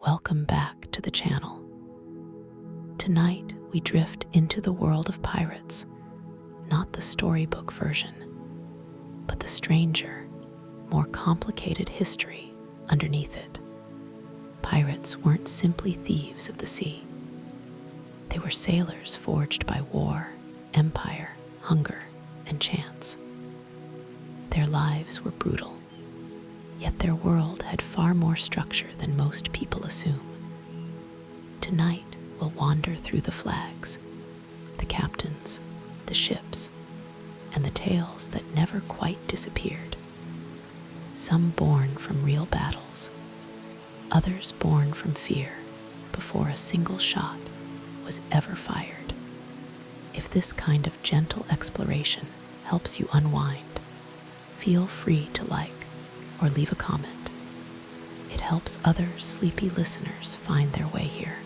Welcome back to the channel. Tonight, we drift into the world of pirates, not the storybook version, but the stranger, more complicated history underneath it. Pirates weren't simply thieves of the sea. They were sailors forged by war, empire, hunger, and chance. Their lives were brutal, yet their world had far more structure than most people assume. Tonight, we'll wander through the flags, the captains, the ships, and the tales that never quite disappeared. Some born from real battles, others born from fear before a single shot was ever fired. If this kind of gentle exploration helps you unwind, feel free to like or leave a comment. It helps other sleepy listeners find their way here.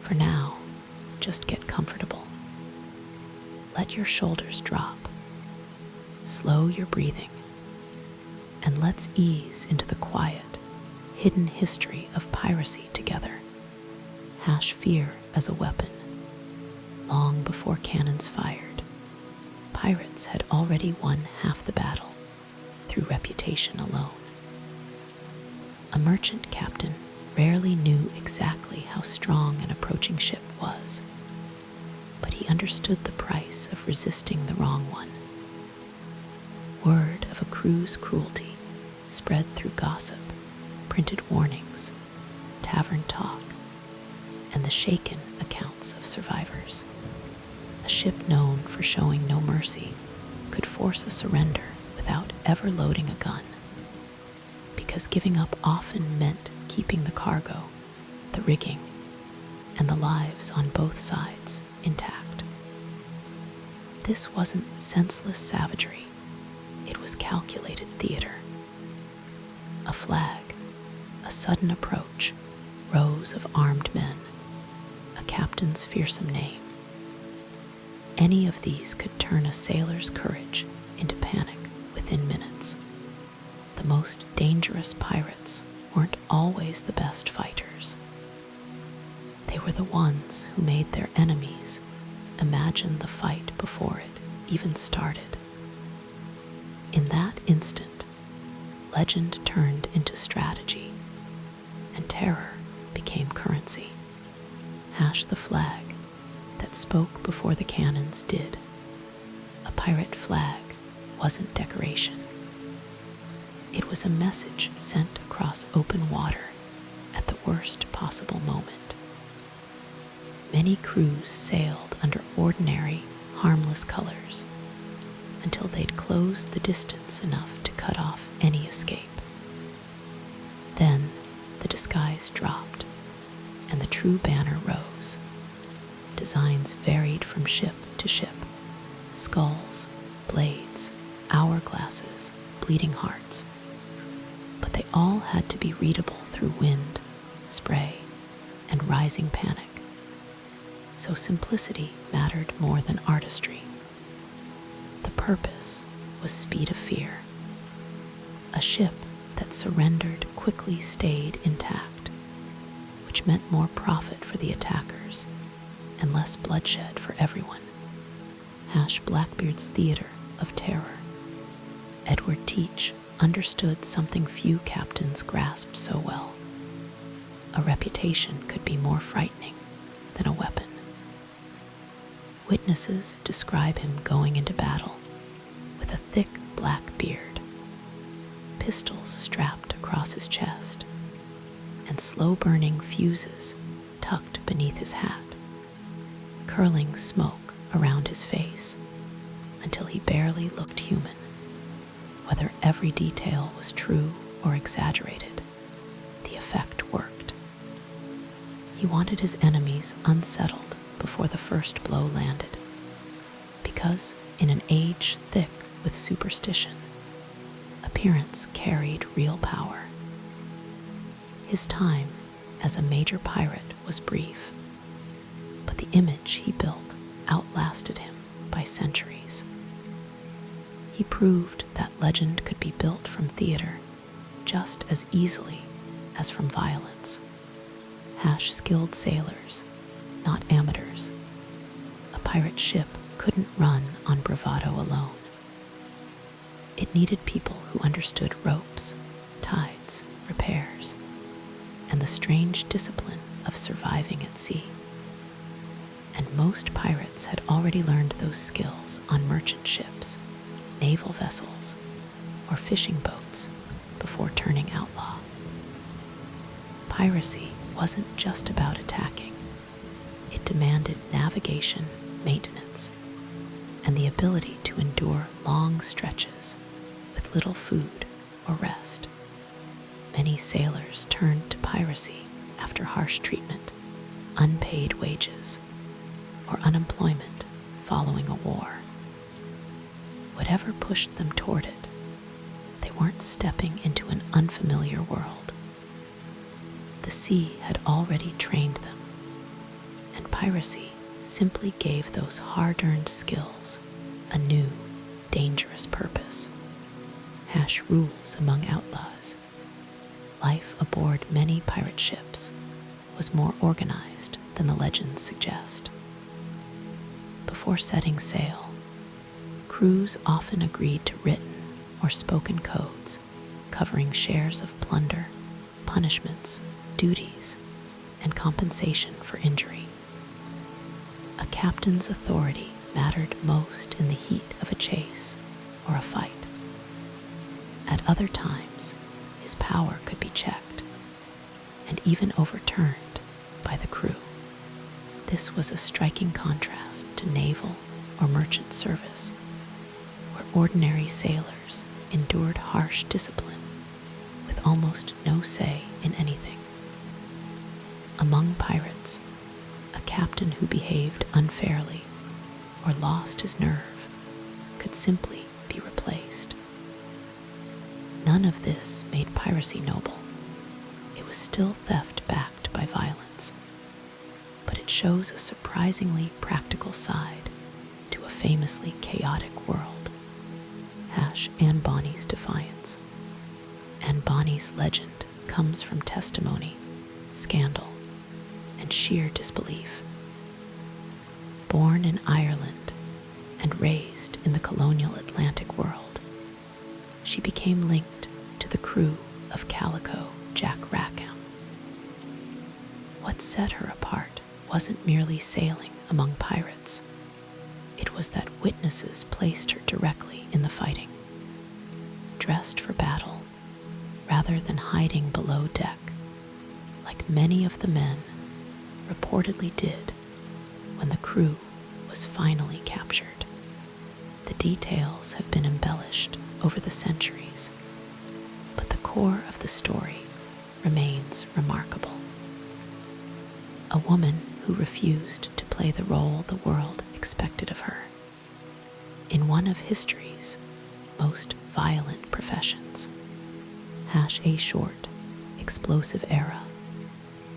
For now, just get comfortable. Let your shoulders drop. Slow your breathing. And let's ease into the quiet, hidden history of piracy together. Hash fear as a weapon. Long before cannons fired, pirates had already won half the battle through reputation alone. A merchant captain rarely knew exactly how strong an approaching ship was, but he understood the price of resisting the wrong one. Word of a crew's cruelty spread through gossip, printed warnings, tavern talk, and the shaken accounts of survivors. A ship known for showing no mercy could force a surrender without ever loading a gun, because giving up often meant keeping the cargo, the rigging, and the lives on both sides intact. This wasn't senseless savagery, it was calculated theater. A flag, a sudden approach, rows of armed men, a captain's fearsome name. Any of these could turn a sailor's courage into panic within minutes. The most dangerous pirates weren't always the best fighters. They were the ones who made their enemies imagine the fight before it even started. In that instant, legend turned into strategy, and terror became currency. Hash the flag that spoke before the cannons did. A pirate flag wasn't decoration. It was a message sent across open water at the worst possible moment. Many crews sailed under ordinary, harmless colors until they'd closed the distance enough to cut off any escape. Then the disguise dropped and the true banner rose. Designs varied from ship to ship: skulls, blades, hourglasses, bleeding hearts. But they all had to be readable through wind, spray, and rising panic. So simplicity mattered more than artistry. The purpose was speed of fear. A ship that surrendered quickly stayed intact, which meant more profit for the attackers and less bloodshed for everyone. Hash Blackbeard's theater of terror. Edward Teach understood something few captains grasped so well. A reputation could be more frightening than a weapon. Witnesses describe him going into battle with a thick black beard, pistols strapped across his chest, and slow-burning fuses tucked beneath his hat, curling smoke around his face until he barely looked human. Whether every detail was true or exaggerated, the effect worked. He wanted his enemies unsettled before the first blow landed, because in an age thick with superstition, appearance carried real power. His time as a major pirate was brief, but the image he built outlasted him by centuries. He proved that legend could be built from theater just as easily as from violence. Skilled sailors, not amateurs. A pirate ship couldn't run on bravado alone. It needed people who understood ropes, tides, repairs, and the strange discipline of surviving at sea. And most pirates had already learned those skills on merchant ships, naval vessels, or fishing boats before turning outlaw. Piracy wasn't just about attacking. It demanded navigation, maintenance, and the ability to endure long stretches with little food or rest. Many sailors turned to piracy after harsh treatment, unpaid wages, or unemployment following a war. Whatever pushed them toward it, they weren't stepping into an unfamiliar world. The sea had already trained them, and piracy simply gave those hard-earned skills a new, dangerous purpose. Rules among outlaws. Life aboard many pirate ships was more organized than the legends suggest. Before setting sail, crews often agreed to written or spoken codes covering shares of plunder, punishments, duties, and compensation for injury. A captain's authority mattered most in the heat of a chase or a fight. At other times, his power could be checked and even overturned by the crew. This was a striking contrast to naval or merchant service, where ordinary sailors endured harsh discipline with almost no say in anything. Among pirates, a captain who behaved unfairly or lost his nerve could simply be replaced. None of this made piracy noble. It was still theft backed by violence, but it shows a surprisingly practical side to a famously chaotic world. Anne Bonny's defiance. Anne Bonny's legend comes from testimony, scandal, and sheer disbelief. Born in Ireland and raised in the colonial Atlantic world, she became linked to the crew of Calico Jack Rackham. What set her apart wasn't merely sailing among pirates. It was that witnesses placed her directly in the fighting, dressed for battle rather than hiding below deck, like many of the men reportedly did when the crew was finally captured. The details have been embellished over the centuries, but the core of the story remains remarkable. A woman who refused to play the role the world expected of her. In one of history's most violent professions, a short, explosive era,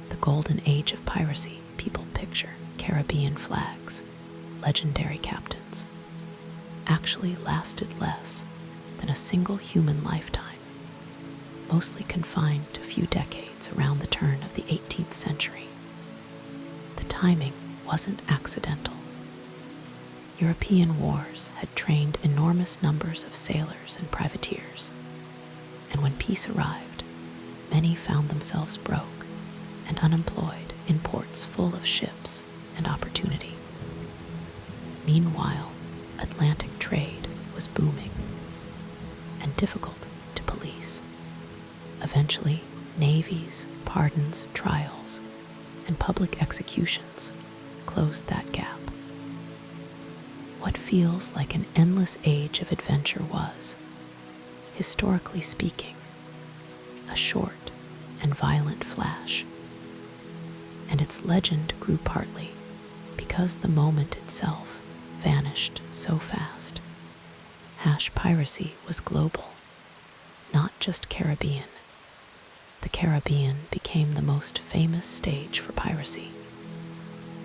the golden age of piracy, people picture Caribbean flags, legendary captains, actually lasted less than a single human lifetime, mostly confined to a few decades around the turn of the 18th century. The timing wasn't accidental. European wars had trained enormous numbers of sailors and privateers, and when peace arrived, many found themselves broke and unemployed in ports full of ships and opportunity. Meanwhile, Atlantic trade was booming and difficult to police. Eventually, navies, pardons, trials, and public executions closed that gap. What feels like an endless age of adventure was, historically speaking, a short and violent flash. And its legend grew partly because the moment itself vanished so fast. Piracy was global, not just Caribbean. The Caribbean became the most famous stage for piracy,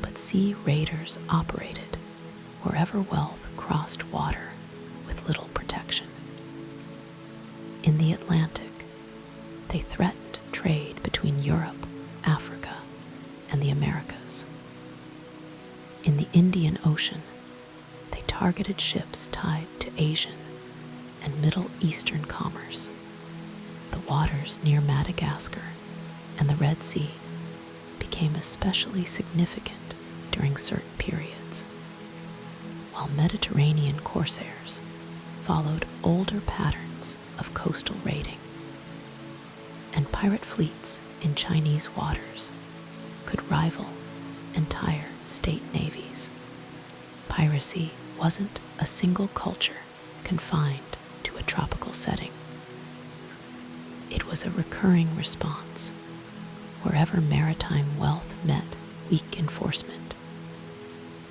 but sea raiders operated wherever wealth crossed water with little protection. In the Atlantic, they threatened trade between Europe, Africa, and the Americas. In the Indian Ocean, they targeted ships tied to Asian and Middle Eastern commerce. The waters near Madagascar and the Red Sea became especially significant during certain periods, while Mediterranean corsairs followed older patterns of coastal raiding, and pirate fleets in Chinese waters could rival entire state navies. Piracy wasn't a single culture confined to a tropical setting. It was a recurring response wherever maritime wealth met weak enforcement,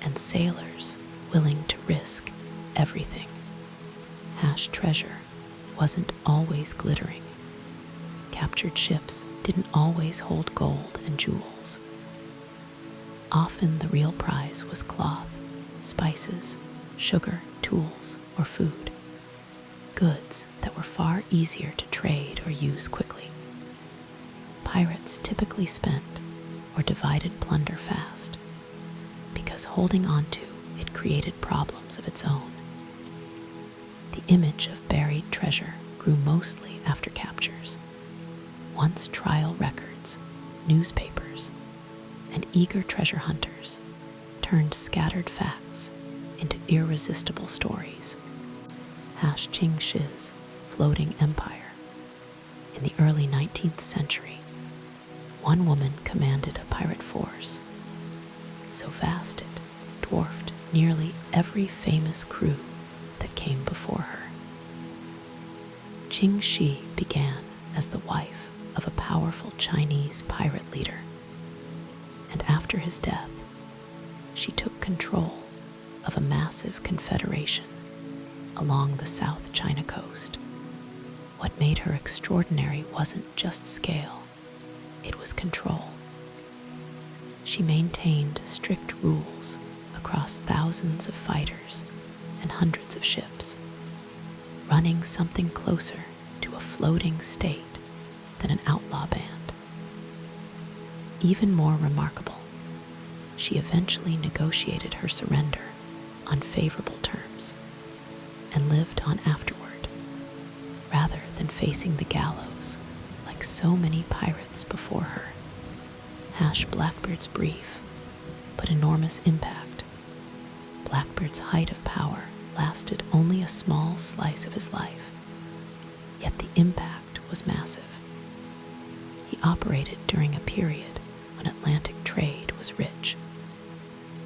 and sailors willing to risk everything. Treasure wasn't always glittering. Captured ships didn't always hold gold and jewels. Often the real prize was cloth, spices, sugar, tools, or food. Goods that were far easier to trade or use quickly. Pirates typically spent or divided plunder fast, because holding on to it created problems of its own. The image of buried treasure grew mostly after captures. Once trial records, newspapers, and eager treasure hunters turned scattered facts into irresistible stories. Qing Shi's floating empire. In the early 19th century, one woman commanded a pirate force, so vast it dwarfed nearly every famous crew that came before her. Qing Shi began as the wife of a powerful Chinese pirate leader, and after his death, she took control of a massive confederation along the South China coast. What made her extraordinary wasn't just scale, it was control. She maintained strict rules across thousands of fighters and hundreds of ships, running something closer to a floating state than an outlaw band. Even more remarkable, she eventually negotiated her surrender on favorable terms and lived on afterward, rather than facing the gallows like so many pirates before her. Blackbeard's brief but enormous impact. Blackbeard's height of power lasted only a small slice of his life, yet the impact was massive. He operated during a period when Atlantic trade was rich,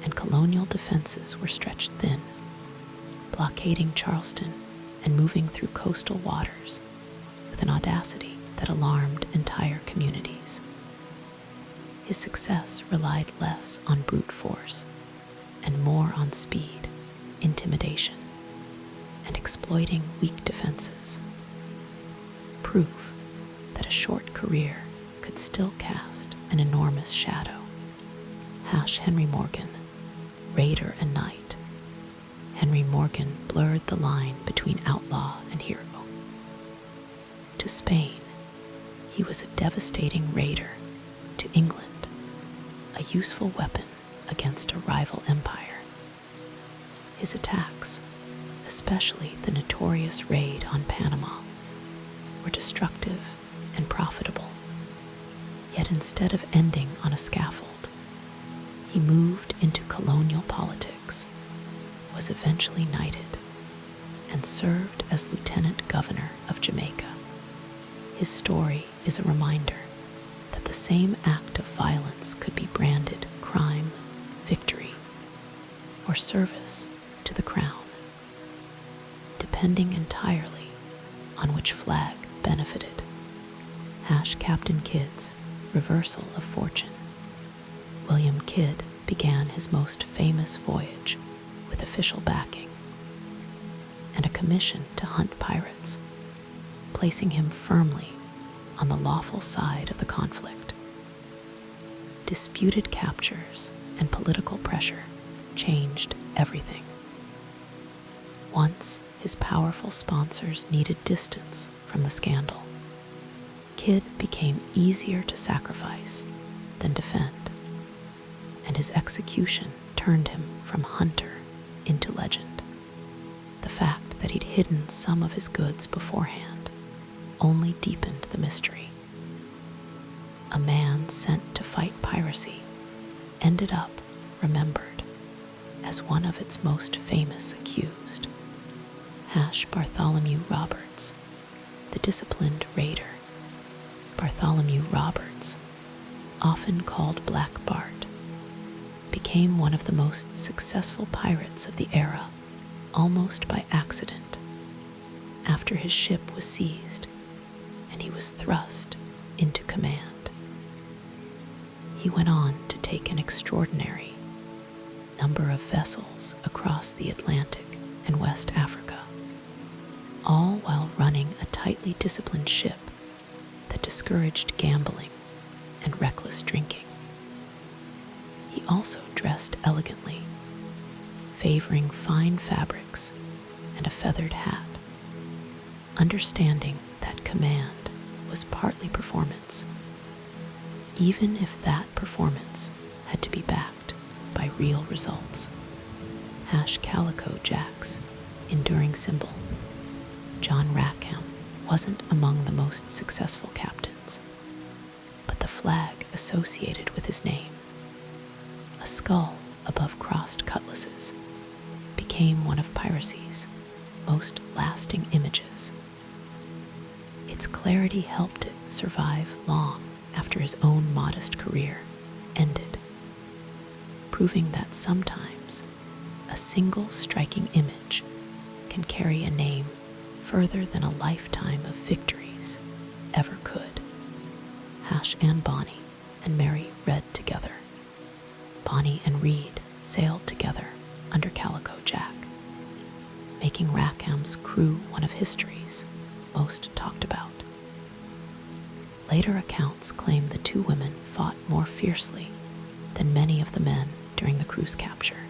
and colonial defenses were stretched thin, blockading Charleston and moving through coastal waters with an audacity that alarmed entire communities. His success relied less on brute force and more on speed, intimidation, and exploiting weak defenses. Proof that a short career could still cast an enormous shadow. Henry Morgan, Raider and Knight. Henry Morgan blurred the line between outlaw and hero. To Spain, he was a devastating raider. To England, a useful weapon against a rival empire. His attacks, especially the notorious raid on Panama, were destructive and profitable. Yet instead of ending on a scaffold, he moved into colonial politics, was eventually knighted, and served as lieutenant governor of Jamaica. His story is a reminder that the same act of violence could be branded crime, victory, or service to the crown, depending entirely on which flag benefited. Captain Kidd's reversal of fortune. William Kidd began his most famous voyage with official backing and a commission to hunt pirates, placing him firmly on the lawful side of the conflict. Disputed captures and political pressure changed everything. Once his powerful sponsors needed distance from the scandal, kid became easier to sacrifice than defend, and his execution turned him from hunter into legend. The fact that he'd hidden some of his goods beforehand only deepened the mystery. A man sent to fight piracy ended up remembered as one of its most famous accused. Bartholomew Roberts, the disciplined raider. Bartholomew Roberts, often called Black Bart, became one of the most successful pirates of the era almost by accident after his ship was seized and he was thrust into command. He went on to take an extraordinary number of vessels across the Atlantic and West Africa, all while running a tightly disciplined ship that discouraged gambling and reckless drinking. He also dressed elegantly, favoring fine fabrics and a feathered hat, understanding that command was partly performance, even if that performance had to be backed by real results. Calico Jack's enduring symbol. John Rackham wasn't among the most successful captains, but the flag associated with his name, a skull above crossed cutlasses, became one of piracy's most lasting images. Its clarity helped it survive long after his own modest career ended, proving that sometimes a single striking image can carry a name further than a lifetime of victories ever could. Anne Bonny and Mary read together. Bonny and Reed sailed together under Calico Jack, making Rackham's crew one of history's most talked about. Later accounts claim the two women fought more fiercely than many of the men during the crew's capture,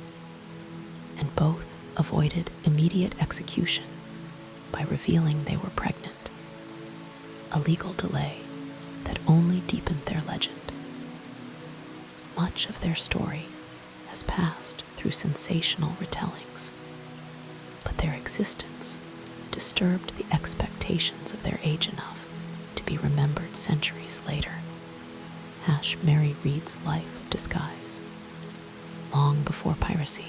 and both avoided immediate execution by revealing they were pregnant, a legal delay that only deepened their legend. Much of their story has passed through sensational retellings, but their existence disturbed the expectations of their age enough to be remembered centuries later. Mary Reed's life of disguise. Long before piracy,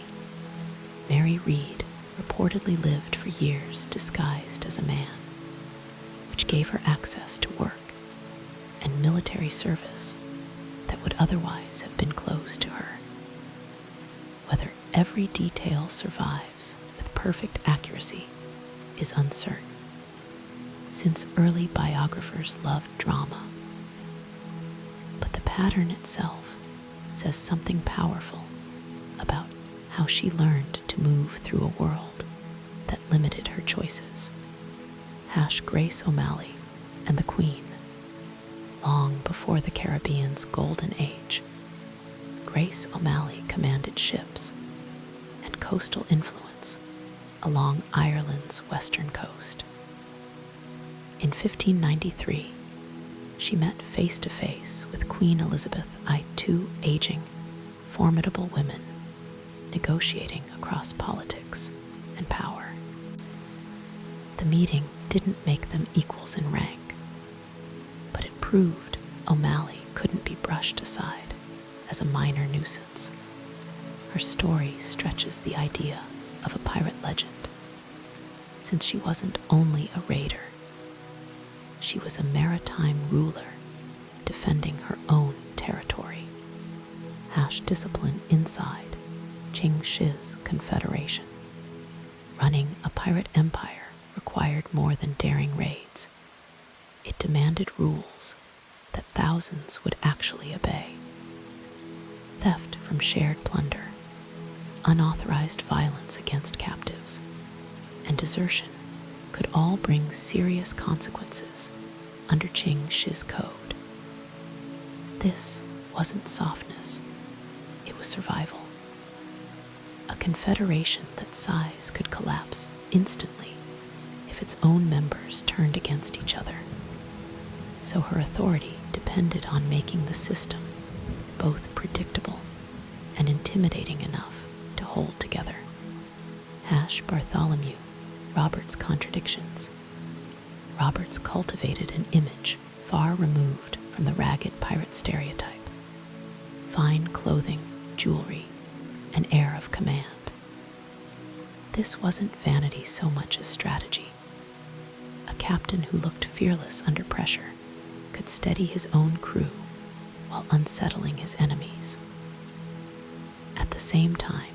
Mary Reed reportedly lived for years disguised as a man, which gave her access to work and military service that would otherwise have been closed to her. Whether every detail survives with perfect accuracy is uncertain, since early biographers loved drama. But the pattern itself says something powerful about how she learned to move through a world that limited her choices. Grace O'Malley and the Queen. Long before the Caribbean's golden age, Grace O'Malley commanded ships and coastal influence along Ireland's western coast. In 1593, she met face to face with Queen Elizabeth I, two aging, formidable women negotiating across politics and power. The meeting didn't make them equals in rank, but it proved O'Malley couldn't be brushed aside as a minor nuisance. Her story stretches the idea of a pirate legend, since she wasn't only a raider, she was a maritime ruler defending her own territory. Discipline inside Qing Shi's confederation. Running a pirate empire required more than daring raids. It demanded rules that thousands would actually obey. Theft from shared plunder, unauthorized violence against captives, and desertion could all bring serious consequences under Qing Shi's code. This wasn't softness, it was survival. A confederation that size could collapse instantly if its own members turned against each other. so her authority depended on making the system both predictable and intimidating enough to hold together. Bartholomew Roberts' contradictions. Roberts cultivated an image far removed from the ragged pirate stereotype. Fine clothing, jewelry, an air of command. This wasn't vanity so much as strategy. A captain who looked fearless under pressure could steady his own crew while unsettling his enemies. At the same time,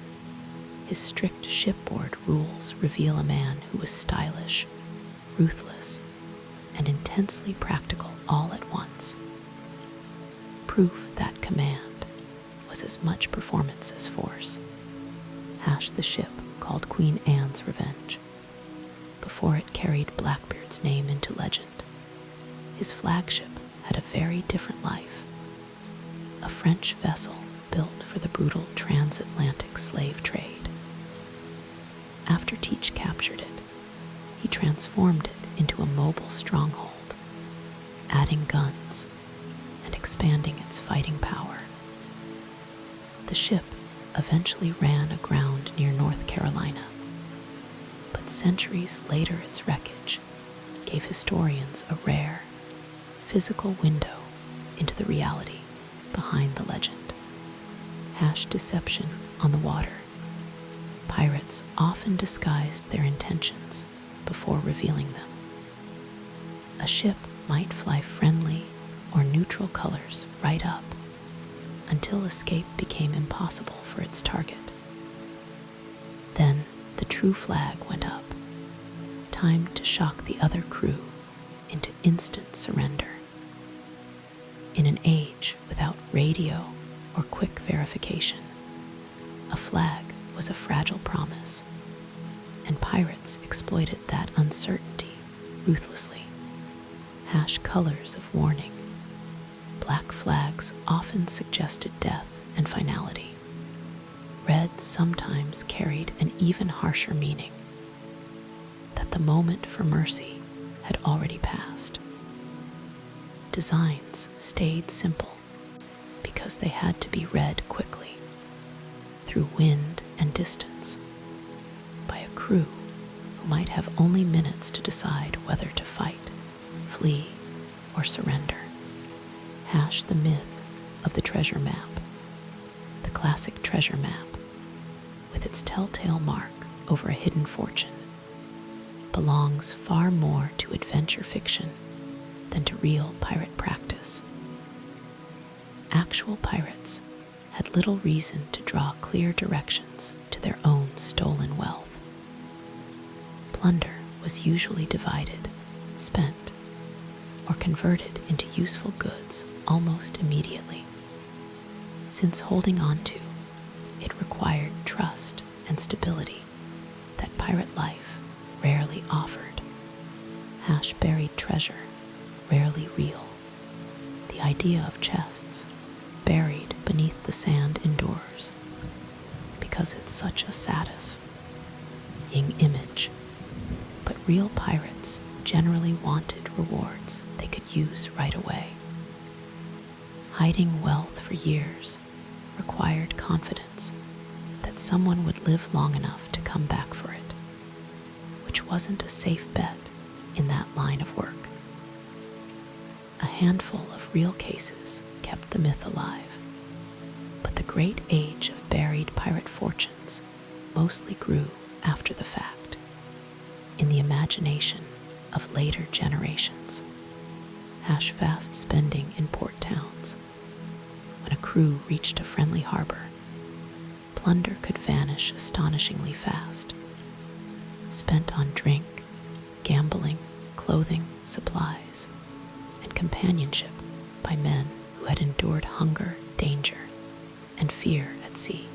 his strict shipboard rules reveal a man who was stylish, ruthless, and intensely practical all at once. Proof that command was as much performance as force. The ship called Queen Anne's Revenge. Before it carried Blackbeard's name into legend, his flagship had a very different life. A French vessel built for the brutal transatlantic slave trade. After Teach captured it, he transformed it into a mobile stronghold, adding guns and expanding its fighting power. The ship eventually ran aground near North Carolina, but centuries later its wreckage gave historians a rare, physical window into the reality behind the legend. Deception on the water. Pirates often disguised their intentions before revealing them. A ship might fly friendly or neutral colors right up until escape became impossible for its target. Then the true flag went up, time to shock the other crew into instant surrender. In an age without radio or quick verification, a flag was a fragile promise, and pirates exploited that uncertainty ruthlessly. Colors of warning. Black flags often suggested death and finality. Red sometimes carried an even harsher meaning, that the moment for mercy had already passed. Designs stayed simple because they had to be read quickly, through wind and distance, by a crew who might have only minutes to decide whether to fight, flee, or surrender. The myth of the treasure map. The classic treasure map, with its telltale mark over a hidden fortune, belongs far more to adventure fiction than to real pirate practice. Actual pirates had little reason to draw clear directions to their own stolen wealth. Plunder was usually divided, spent, or converted into useful goods almost immediately, since holding on to it required trust and stability that pirate life rarely offered. Buried treasure, rarely real. The idea of chests buried beneath the sand endures, because it's such a satisfying image. But real pirates generally wanted rewards they could use right away. Hiding wealth for years required confidence that someone would live long enough to come back for it, which wasn't a safe bet in that line of work. A handful of real cases kept the myth alive, but the great age of buried pirate fortunes mostly grew after the fact, in the imagination of later generations. Fast spending in port towns. When a crew reached a friendly harbor, plunder could vanish astonishingly fast, spent on drink, gambling, clothing, supplies, and companionship by men who had endured hunger, danger, and fear at sea.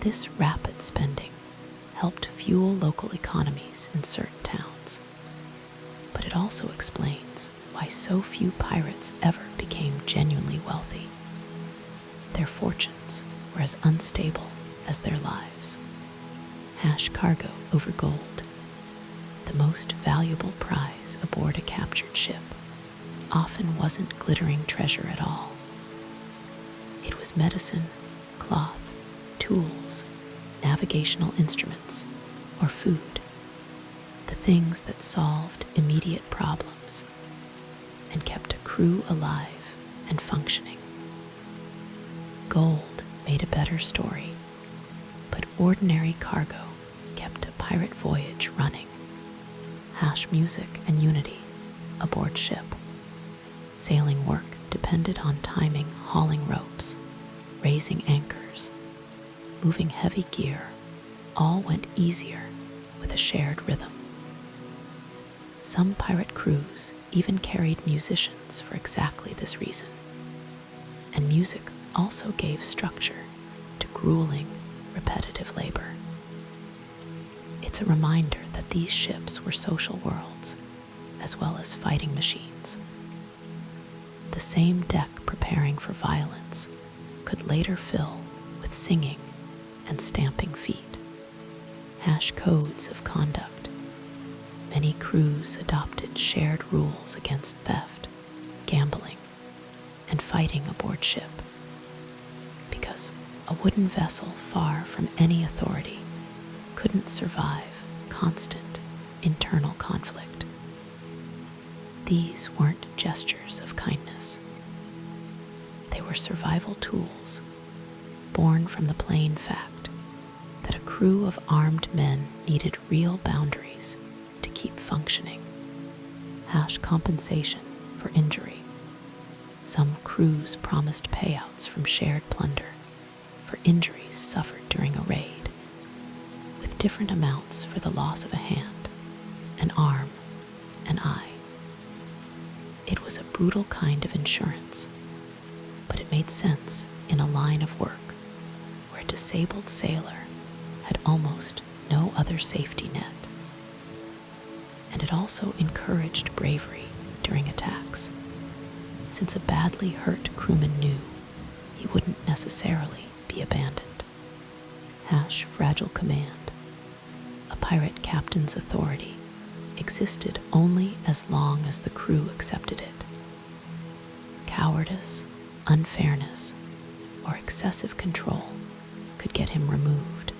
This rapid spending helped fuel local economies in certain towns, but it also explains why so few pirates ever became genuinely wealthy. Their fortunes were as unstable as their lives. Cargo over gold. The most valuable prize aboard a captured ship often wasn't glittering treasure at all. It was medicine, cloth, tools, navigational instruments, or food, the things that solved immediate problems and kept a crew alive and functioning. Gold made a better story, but ordinary cargo kept a pirate voyage running. Music and unity aboard ship. Sailing work depended on timing, hauling ropes, raising anchors, moving heavy gear. All went easier with a shared rhythm. Some pirate crews even carried musicians for exactly this reason. And music also gave structure to grueling, repetitive labor. It's a reminder that these ships were social worlds, as well as fighting machines. The same deck preparing for violence could later fill with singing and stamping feet. Codes of conduct. Many crews adopted shared rules against theft, gambling, and fighting aboard ship. Because a wooden vessel far from any authority couldn't survive constant internal conflict. These weren't gestures of kindness. They were survival tools, born from the plain fact that a crew of armed men needed real boundaries to keep functioning. Compensation for injury. Some crews promised payouts from shared plunder for injuries suffered during a raid, with different amounts for the loss of a hand, an arm, an eye. It was a brutal kind of insurance, but it made sense in a line of work where a disabled sailor had almost no other safety net. And it also encouraged bravery during attacks, since a badly hurt crewman knew he wouldn't necessarily be abandoned. Fragile command. A pirate captain's authority existed only as long as the crew accepted it. Cowardice, unfairness, or excessive control could get him removed.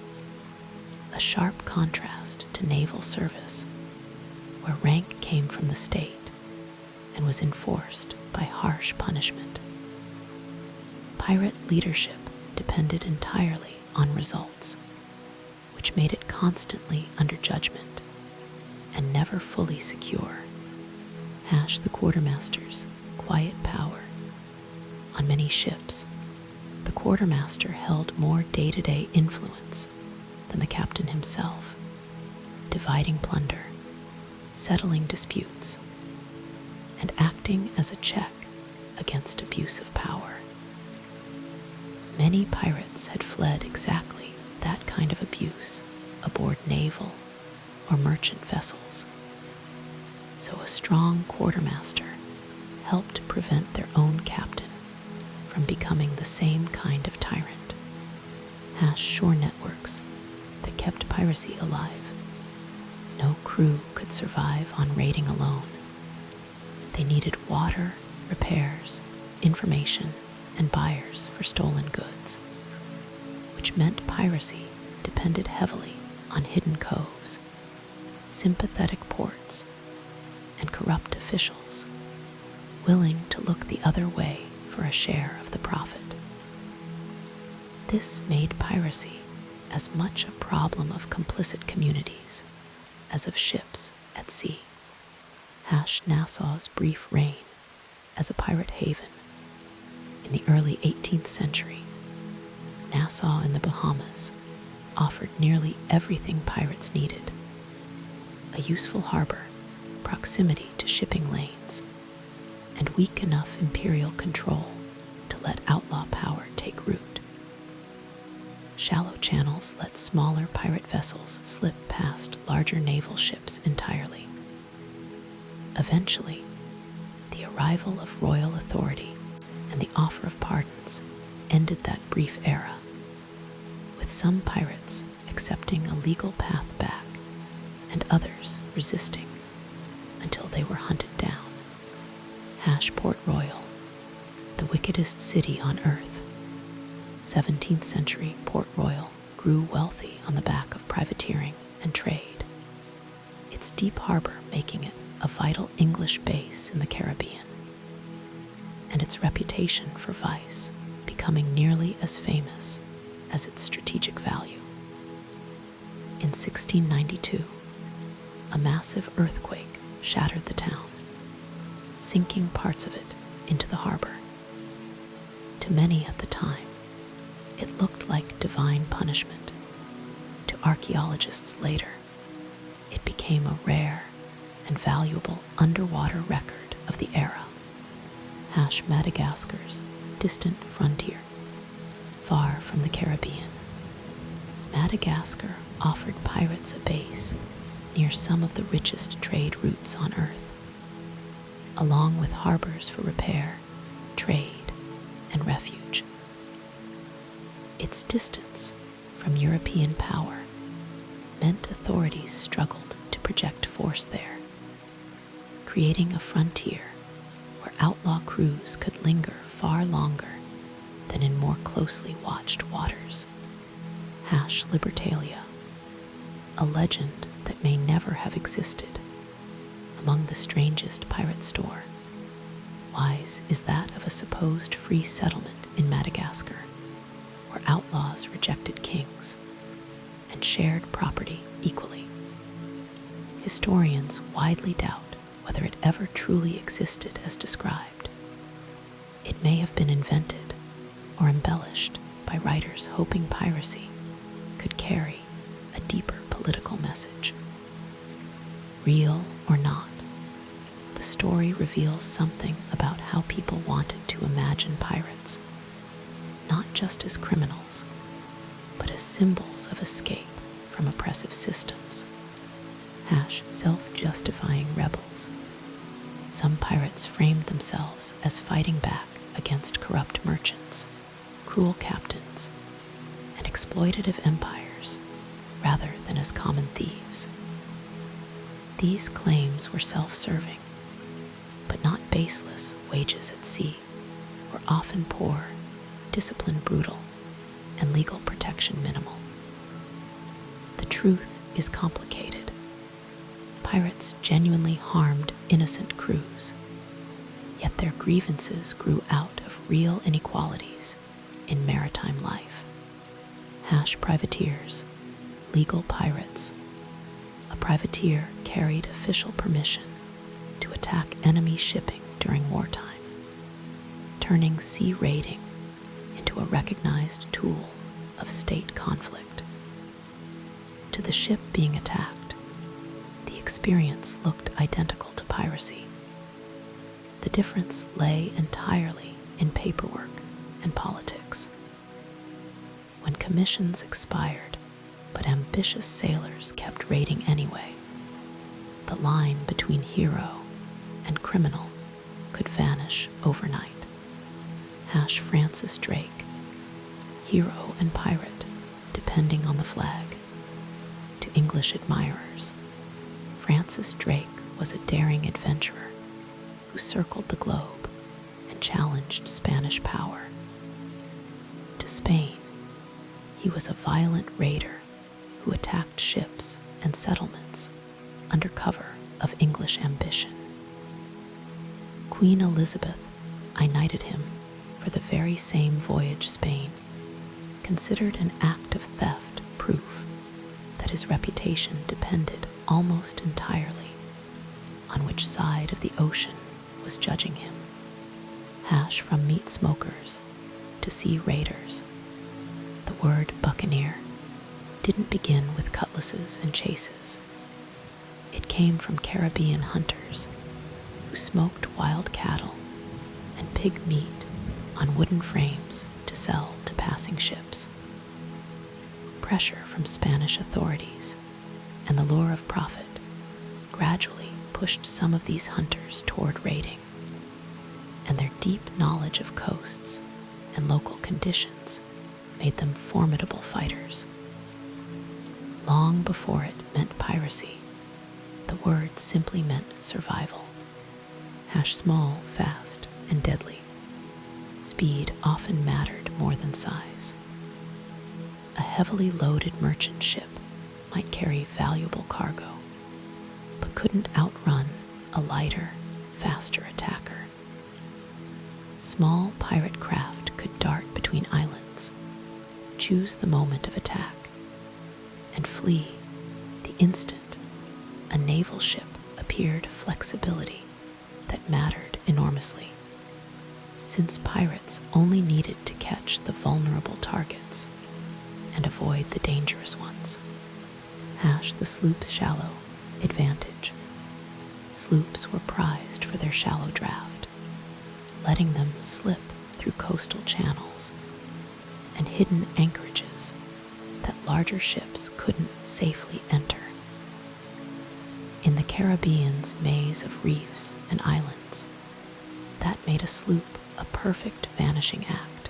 A sharp contrast to naval service, where rank came from the state and was enforced by harsh punishment. Pirate leadership depended entirely on results, which made it constantly under judgment and never fully secure. The quartermaster's quiet power. On many ships, the quartermaster held more day-to-day influence than the captain himself, dividing plunder, settling disputes, and acting as a check against abuse of power. Many pirates had fled exactly that kind of abuse aboard naval or merchant vessels. So a strong quartermaster helped prevent their own captain from becoming the same kind of tyrant. Shore networks that kept piracy alive. No crew could survive on raiding alone. They needed water, repairs, information, and buyers for stolen goods, which meant piracy depended heavily on hidden coves, sympathetic ports, and corrupt officials willing to look the other way for a share of the profit. This made piracy as much a problem of complicit communities as of ships at sea. Nassau's brief reign as a pirate haven. In the early 18th century, Nassau in the Bahamas offered nearly everything pirates needed: a useful harbor, proximity to shipping lanes, and weak enough imperial control to let outlaw power take root. Shallow channels let smaller pirate vessels slip past larger naval ships entirely. Eventually, the arrival of royal authority and the offer of pardons ended that brief era, with some pirates accepting a legal path back and others resisting until they were hunted down. Port Royal, the wickedest city on earth. 17th century Port Royal grew wealthy on the back of privateering and trade, its deep harbor making it a vital English base in the Caribbean, and its reputation for vice becoming nearly as famous as its strategic value. In 1692, a massive earthquake shattered the town, sinking parts of it into the harbor. To many at the time, it looked like divine punishment. To archaeologists later, it became a rare and valuable underwater record of the era. Madagascar's distant frontier, far from the Caribbean. Madagascar offered pirates a base near some of the richest trade routes on Earth, along with harbors for repair, trade, and refuge. Its distance from European power meant authorities struggled to project force there, creating a frontier where outlaw crews could linger far longer than in more closely watched waters. Libertalia, a legend that may never have existed. Among the strangest pirate stories is that of a supposed free settlement in Madagascar, where outlaws rejected kings and shared property equally. Historians widely doubt whether it ever truly existed as described. It may have been invented or embellished by writers hoping piracy could carry a deeper political message. Real or not, the story reveals something about how people wanted to imagine pirates, not just as criminals, but as symbols of escape from oppressive systems. Self-justifying rebels. Some pirates framed themselves as fighting back against corrupt merchants, cruel captains, and exploitative empires, rather than as common thieves. These claims were self-serving, but not baseless. Wages at sea were often poor, discipline brutal, and legal protection minimal. The truth is complicated. Pirates genuinely harmed innocent crews, yet their grievances grew out of real inequalities in maritime life. Privateers, legal pirates. A privateer carried official permission to attack enemy shipping during wartime, turning sea raiding into a recognized tool of state conflict. To the ship being attacked, the experience looked identical to piracy. The difference lay entirely in paperwork and politics. When commissions expired, but ambitious sailors kept raiding anyway, the line between hero and criminal could vanish overnight. Francis Drake, hero and pirate, depending on the flag. To English admirers, Francis Drake was a daring adventurer who circled the globe and challenged Spanish power. To Spain, he was a violent raider who attacked ships and settlements under cover of English ambition. Queen Elizabeth knighted him for the very same voyage. Spain considered an act of theft proof that his reputation depended almost entirely on which side of the ocean was judging him. From meat smokers to sea raiders, the word buccaneer didn't begin with cutlasses and chases. It came from Caribbean hunters who smoked wild cattle and pig meat on wooden frames to sell to passing ships. Pressure from Spanish authorities and the lure of profit gradually pushed some of these hunters toward raiding, and their deep knowledge of coasts and local conditions made them formidable fighters. Long before it meant piracy, the word simply meant survival. Small, fast, and deadly. Speed often mattered more than size. A heavily loaded merchant ship might carry valuable cargo, but couldn't outrun a lighter, faster attacker. Small pirate craft could dart between islands, choose the moment of attack, and flee the instant a naval ship appeared. Flexibility that mattered enormously, since pirates only needed to catch the vulnerable targets and avoid the dangerous ones. The sloop's shallow advantage. Sloops were prized for their shallow draft, letting them slip through coastal channels and hidden anchorages that larger ships couldn't safely enter. In the Caribbean's maze of reefs and islands, that made a sloop a perfect vanishing act,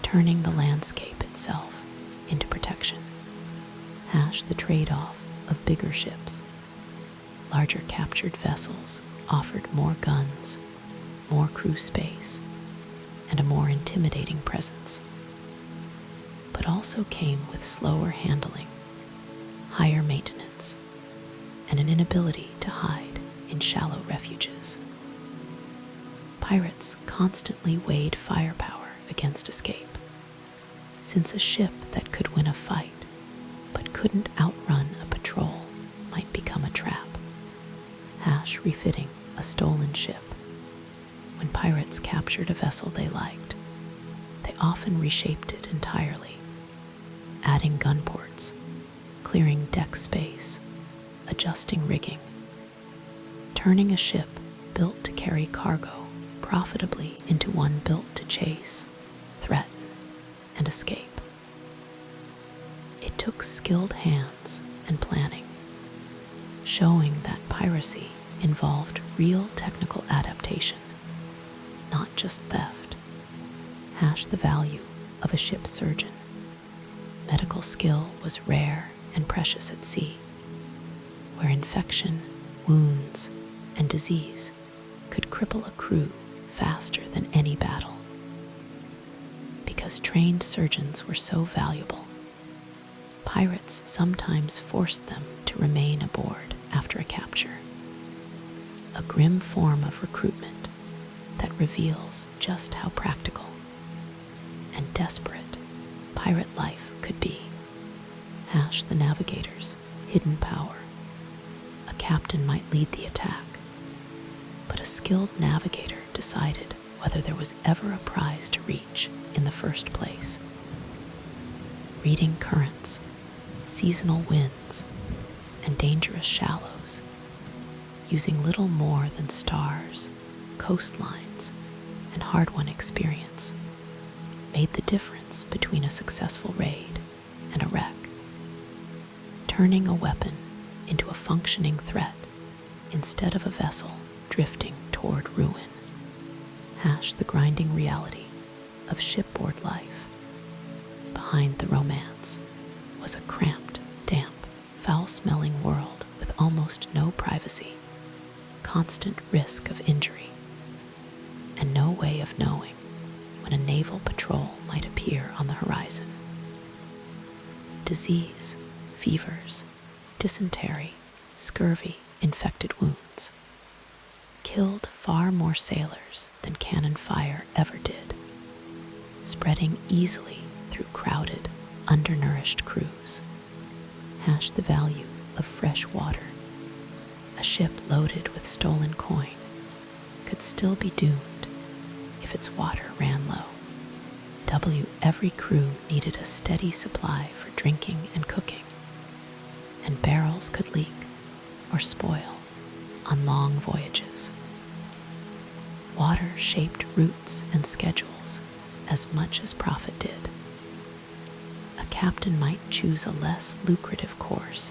turning the landscape itself into protection. The trade-off of bigger ships. Larger captured vessels offered more guns, more crew space, and a more intimidating presence, but also came with slower handling, higher maintenance, and an inability to hide in shallow refuges. Pirates constantly weighed firepower against escape, since a ship that could win a fight but couldn't outrun a patrol might become a trap. Refitting a stolen ship. When pirates captured a vessel they liked, they often reshaped it entirely, adding gun ports, clearing deck space, adjusting rigging, turning a ship built to carry cargo profitably into one built to chase, threaten, and escape. It took skilled hands and planning, showing that piracy involved real technical adaptation, not just theft. The value of a ship's surgeon. Medical skill was rare and precious at sea, where infection, wounds, and disease could cripple a crew faster than any battle. Because trained surgeons were so valuable, pirates sometimes forced them to remain aboard after a capture. A grim form of recruitment that reveals just how practical and desperate pirate life could be. The navigator's hidden power. A captain might lead the attack, but a skilled navigator decided whether there was ever a prize to reach in the first place. Reading currents, seasonal winds, and dangerous shallows, using little more than stars, coastlines, and hard-won experience, made the difference between a successful raid and a wreck. Turning a weapon into a functioning threat instead of a vessel drifting toward ruin. The grinding reality of shipboard life. Behind the romance was a cramped, damp, foul-smelling world with almost no privacy, constant risk of injury, and no way of knowing when a naval patrol might appear on the horizon. Disease, fevers, dysentery, scurvy, infected wounds killed far more sailors than cannon fire ever did, spreading easily through crowded, undernourished crews. The value of fresh water. A ship loaded with stolen coin could still be doomed if its water ran low. Every crew needed a steady supply for drinking and cooking, and barrels could leak or spoil on long voyages. Water shaped routes and schedules as much as profit did. A captain might choose a less lucrative course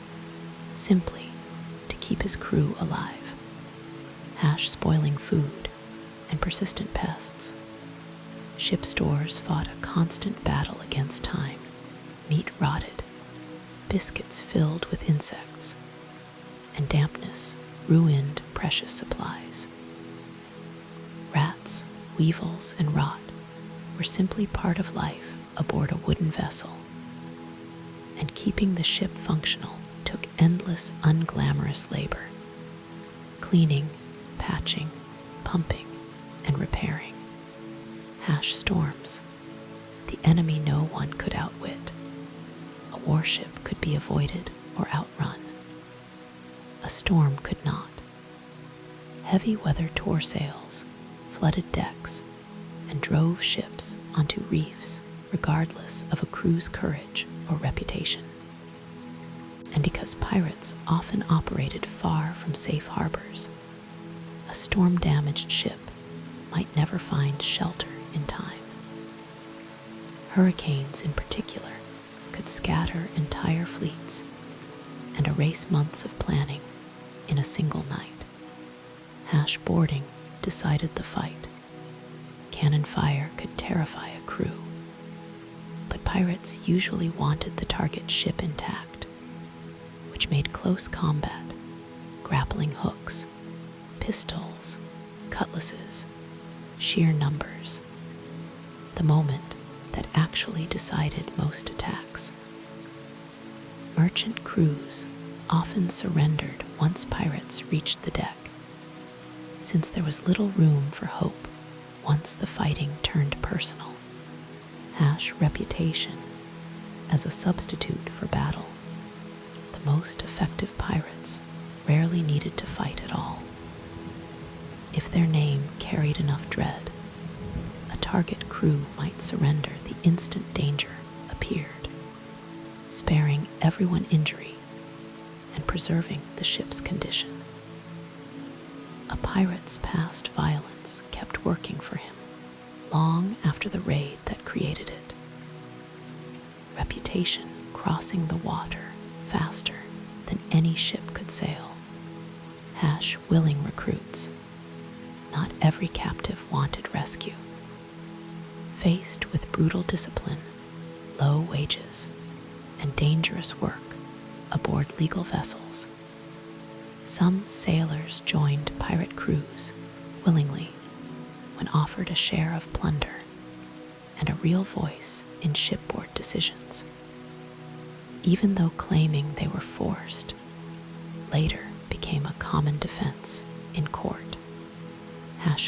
simply to keep his crew alive. Spoiling food and persistent pests. Ship stores fought a constant battle against time. Meat rotted, biscuits filled with insects, and dampness ruined precious supplies. weevils, and rot were simply part of life aboard a wooden vessel, and keeping the ship functional took endless, unglamorous labor: cleaning, patching, pumping, and repairing. Storms, the enemy no one could outwit. A warship could be avoided or outrun. A storm could not. Heavy weather tore sails, flooded decks, and drove ships onto reefs regardless of a crew's courage or reputation. And because pirates often operated far from safe harbors, a storm-damaged ship might never find shelter in time. Hurricanes, in particular, could scatter entire fleets and erase months of planning in a single night. Boarding decided the fight. Cannon fire could terrify a crew, but pirates usually wanted the target ship intact, which made close combat, grappling hooks, pistols, cutlasses, sheer numbers, the moment that actually decided most attacks. Merchant crews often surrendered once pirates reached the deck, since there was little room for hope once the fighting turned personal. Reputation as a substitute for battle. The most effective pirates rarely needed to fight at all. If their name carried enough dread, a target crew might surrender the instant danger appeared, sparing everyone injury and preserving the ship's condition. A pirate's past violence kept working for him long after the raid that created it. Reputation crossing the water faster than any ship could sail. Willing recruits. Not every captive wanted rescue. Faced with brutal discipline, low wages, and dangerous work aboard legal vessels, some sailors joined pirate crews willingly when offered a share of plunder and a real voice in shipboard decisions. Even though claiming they were forced later became a common defense in court.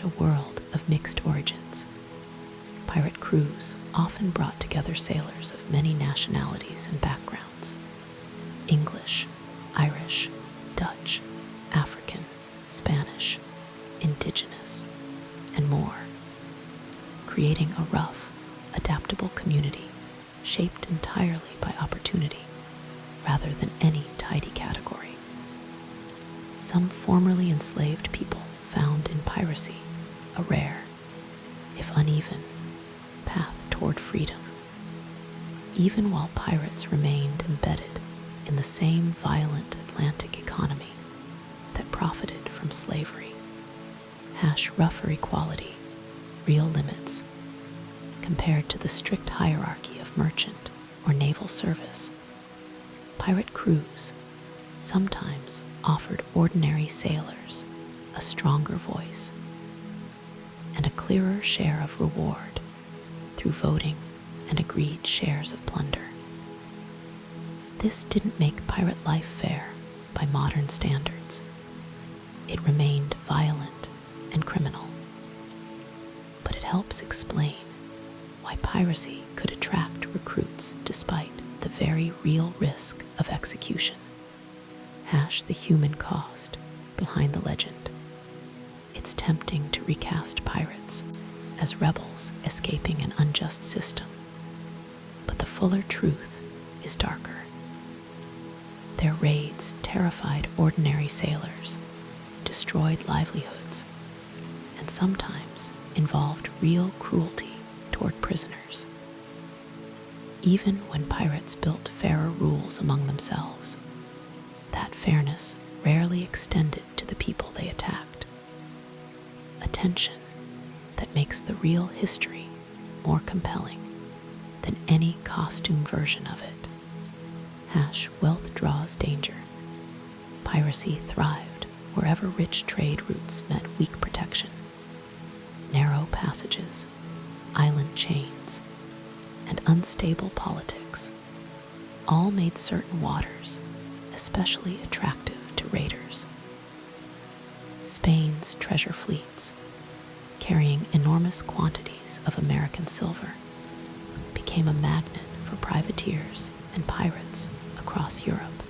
A world of mixed origins. Pirate crews often brought together sailors of many nationalities and backgrounds: English, Irish, Dutch, African, Spanish, indigenous, and more, creating a rough, adaptable community shaped entirely by opportunity rather than any tidy category. Some formerly enslaved people found in piracy a rare, if uneven, path toward freedom, even while pirates remained embedded in the same violent Atlantic economy that profited from slavery. Rougher equality, real limits, compared to the strict hierarchy of merchant or naval service. Pirate crews sometimes offered ordinary sailors a stronger voice and a clearer share of reward through voting and agreed shares of plunder. This didn't make pirate life fair by modern standards. It remained violent and criminal. But it helps explain why piracy could attract recruits despite the very real risk of execution. The human cost behind the legend. It's tempting to recast pirates as rebels escaping an unjust system, but the fuller truth is darker. Their raids terrified ordinary sailors, destroyed livelihoods, and sometimes involved real cruelty toward prisoners. Even when pirates built fairer rules among themselves, that fairness rarely extended to the people they attacked. A tension that makes the real history more compelling than any costume version of it. Wealth draws danger. Piracy thrived wherever rich trade routes met weak protection. Narrow paths passages, island chains, and unstable politics all made certain waters especially attractive to raiders. Spain's treasure fleets, carrying enormous quantities of American silver, became a magnet for privateers and pirates across Europe,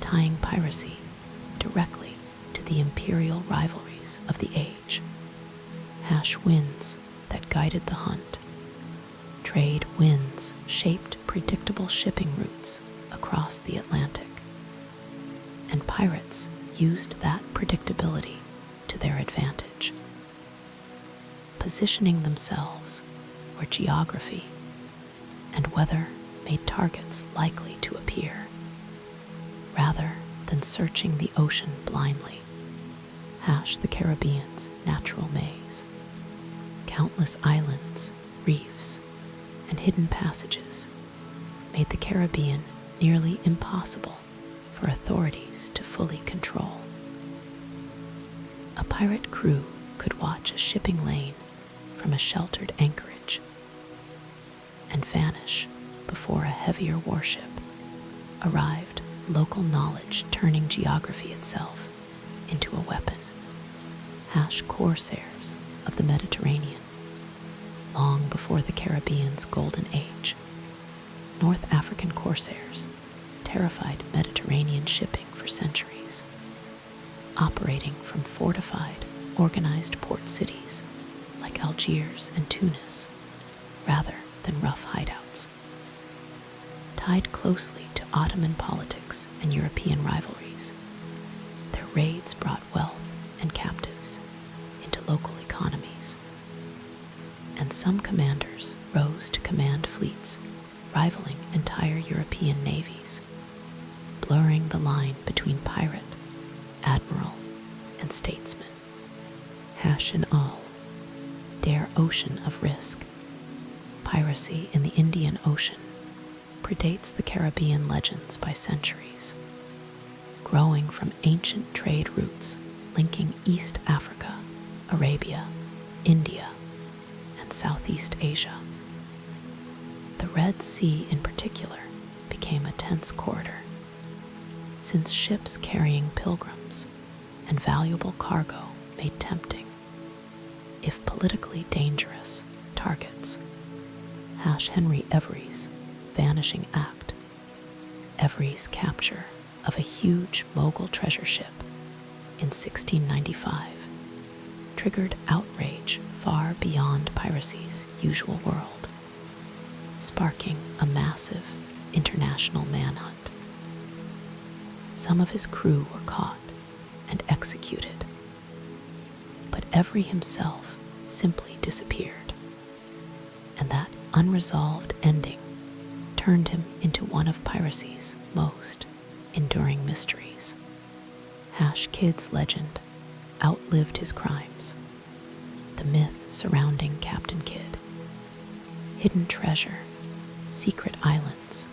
tying piracy directly to the imperial rivalries of the age. Winds that guided the hunt. Trade winds shaped predictable shipping routes across the Atlantic, and pirates used that predictability to their advantage, positioning themselves where geography and weather made targets likely to appear, rather than searching the ocean blindly. The Caribbean's natural maze. Countless islands, reefs, and hidden passages made the Caribbean nearly impossible for authorities to fully control. A pirate crew could watch a shipping lane from a sheltered anchorage and vanish before a heavier warship arrived, local knowledge turning geography itself into a weapon. Corsairs of the Mediterranean. Long before the Caribbean's golden age, North African corsairs terrified Mediterranean shipping for centuries, operating from fortified, organized port cities like Algiers and Tunis, rather than rough hideouts. Tied closely to Ottoman politics and European rivalries, their raids brought wealth and captives into local economies, and some commanders rose to command fleets rivaling entire European navies, blurring the line between pirate, admiral, and statesman. In all, their ocean of risk. Piracy in the Indian Ocean predates the Caribbean legends by centuries, growing from ancient trade routes linking East Africa, Arabia, India, and Southeast Asia. The Red Sea in particular became a tense corridor, since ships carrying pilgrims and valuable cargo made tempting, if politically dangerous, targets. Henry Every's vanishing act, Every's capture of a huge Mogul treasure ship in 1695, triggered outrage far beyond piracy's usual world, sparking a massive international manhunt. Some of his crew were caught and executed, but Every himself simply disappeared, and that unresolved ending turned him into one of piracy's most enduring mysteries. Kidd's legend outlived his crimes. The myth surrounding Captain Kidd, hidden treasure, secret islands,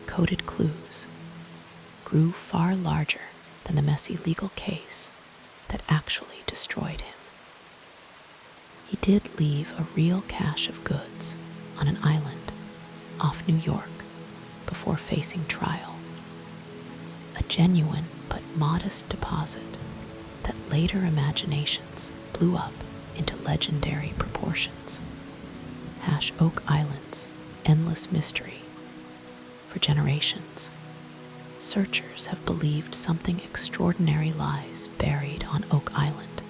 coded clues, grew far larger than the messy legal case that actually destroyed him. He did leave a real cache of goods on an island off New York before facing trial. A genuine but modest deposit that later imaginations blew up into legendary proportions. Oak Island's endless mystery. For generations, searchers have believed something extraordinary lies buried on Oak Island,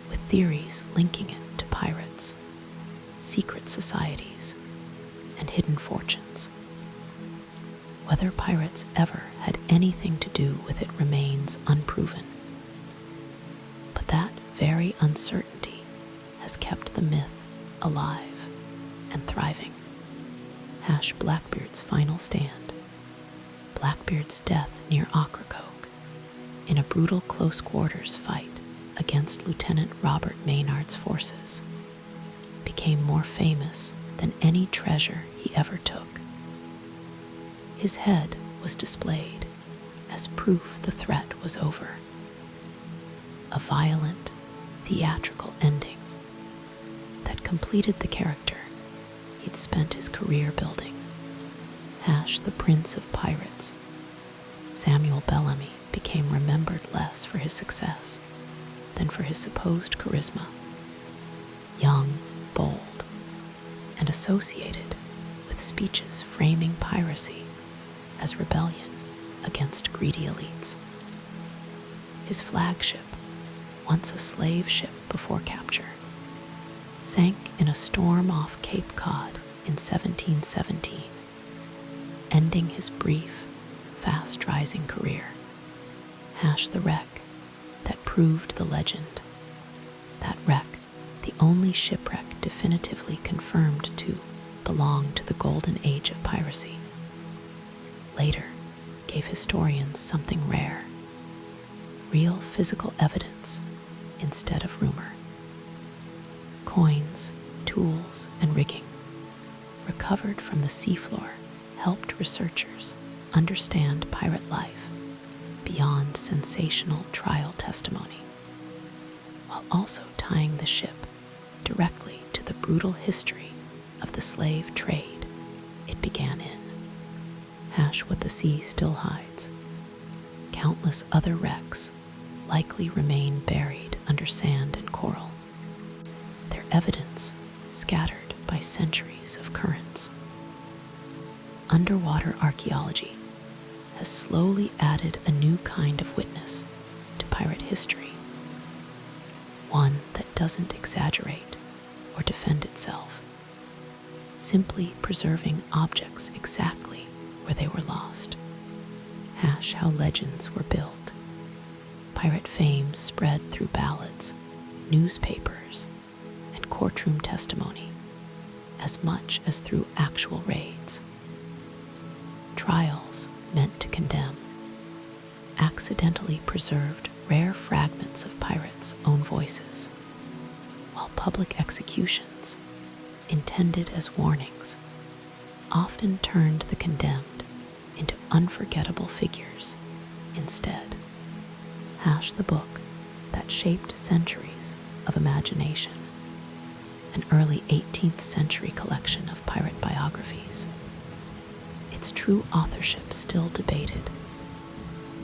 with theories linking it to pirates, secret societies, and hidden fortunes. Whether pirates ever had anything to do with it remains unproven. But that very uncertainty has kept the myth alive and thriving. Blackbeard's final stand. Blackbeard's death near Ocracoke in a brutal close-quarters fight against Lieutenant Robert Maynard's forces became more famous than any treasure he ever took. His head was displayed as proof the threat was over. A violent, theatrical ending completed the character he'd spent his career building. The Prince of Pirates, Samuel Bellamy became remembered less for his success than for his supposed charisma. Young, bold, and associated with speeches framing piracy as rebellion against greedy elites. His flagship, once a slave ship before capture, sank in a storm off Cape Cod in 1717, ending his brief, fast-rising career. The wreck that proved the legend. That wreck, the only shipwreck definitively confirmed to belong to the golden age of piracy, later gave historians something rare: real physical evidence instead of rumor. Coins, tools, and rigging recovered from the seafloor helped researchers understand pirate life beyond sensational trial testimony, while also tying the ship directly to the brutal history of the slave trade it began in. What the sea still hides. Countless other wrecks likely remain buried under sand and coral, their evidence scattered by centuries of currents. Underwater archaeology has slowly added a new kind of witness to pirate history, one that doesn't exaggerate or defend itself, simply preserving objects exactly where they were lost. How legends were built. Pirate fame spread through ballads, newspapers, and courtroom testimony as much as through actual raids. Trials meant to condemn accidentally preserved rare fragments of pirates' own voices, while public executions, intended as warnings, often turned the condemned into unforgettable figures instead. The book that shaped centuries of imagination, an early 18th century collection of pirate biographies. Its true authorship still debated,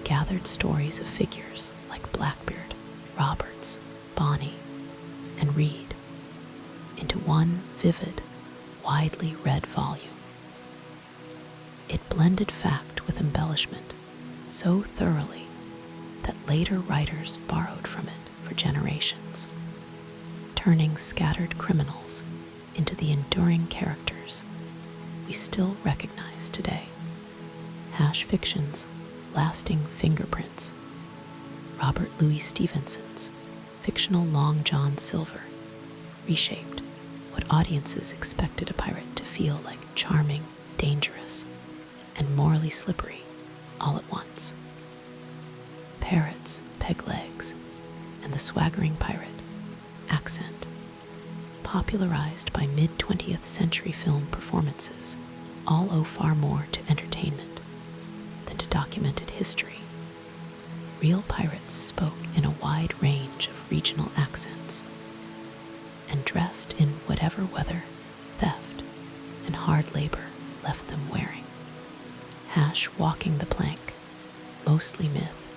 gathered stories of figures like Blackbeard, Roberts, Bonny, and Reed into one vivid, widely read volume. It blended fact with embellishment so thoroughly that later writers borrowed from it for generations, turning scattered criminals into the enduring characters we still recognize today. Fiction's lasting fingerprints. Robert Louis Stevenson's fictional Long John Silver reshaped what audiences expected a pirate to feel like: charming, dangerous, and morally slippery all at once. Parrots, peg legs, and the swaggering pirate accent, popularized by mid-20th century film performances, all owe far more to entertainment than to documented history. Real pirates spoke in a wide range of regional accents and dressed in whatever weather, theft, and hard labor left them wearing. Walking the plank, mostly myth,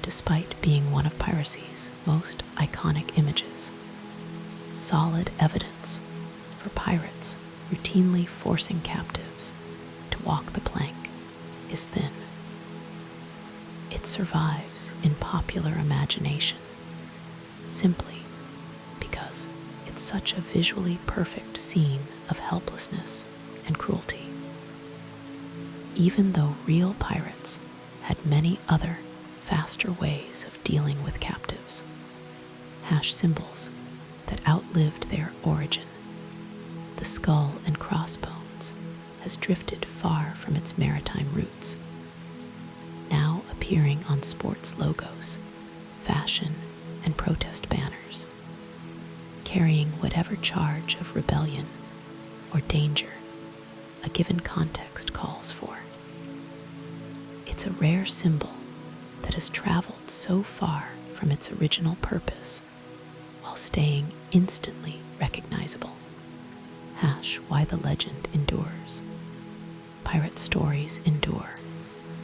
despite being one of piracy's most iconic images. Solid evidence for pirates routinely forcing captives to walk the plank is thin. It survives in popular imagination simply because it's such a visually perfect scene of helplessness and cruelty. Even though real pirates had many other, faster ways of dealing with captives, symbols that outlived their origin, the skull and crossbones has drifted far from its maritime roots, now appearing on sports logos, fashion, and protest banners, carrying whatever charge of rebellion or danger a given context calls for. It's a rare symbol that has traveled so far from its original purpose while staying instantly recognizable. Why the legend endures. Pirate stories endure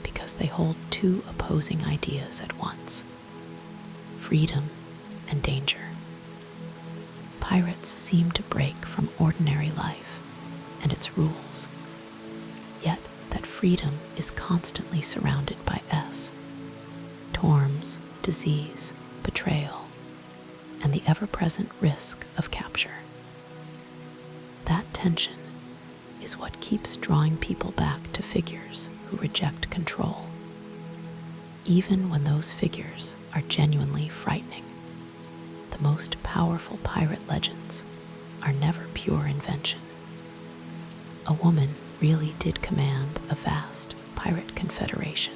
because they hold two opposing ideas at once: freedom and danger. Pirates seem to break from ordinary life and its rules, yet that freedom is constantly surrounded by storms, disease, betrayal, and the ever-present risk of capture. That tension is what keeps drawing people back to figures who reject control, even when those figures are genuinely frightening. The most powerful pirate legends are never pure invention. A woman really did command a vast pirate confederation.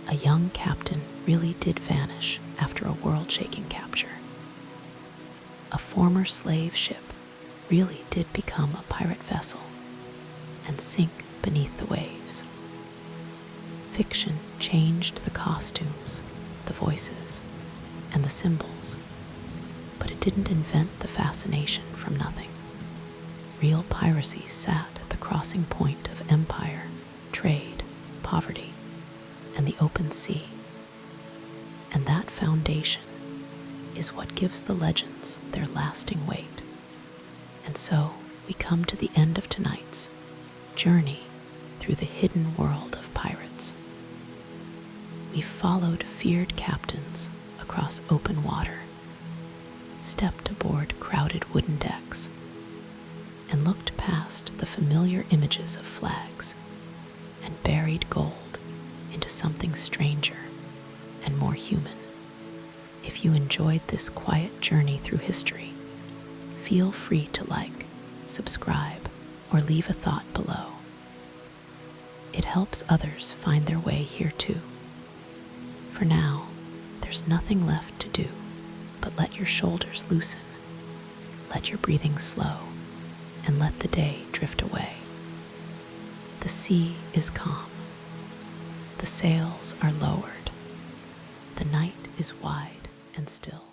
A young captain really did vanish after a world-shaking capture. A former slave ship really did become a pirate vessel and sink beneath the waves. Fiction changed the costumes, the voices, and the symbols, but it didn't invent the fascination from nothing. Real piracy sat at the crossing point of empire, trade, poverty, and the open sea. And that foundation is what gives the legends their lasting weight. And so we come to the end of tonight's journey through the hidden world of pirates. We followed feared captains across open water, stepped aboard crowded wooden decks, and looked past the familiar images of flags and buried gold into something stranger and more human. If you enjoyed this quiet journey through history, feel free to like, subscribe, or leave a thought below. It helps others find their way here too. For now, there's nothing left to do but let your shoulders loosen, let your breathing slow, and let the day drift away. The sea is calm. The sails are lowered. The night is wide and still.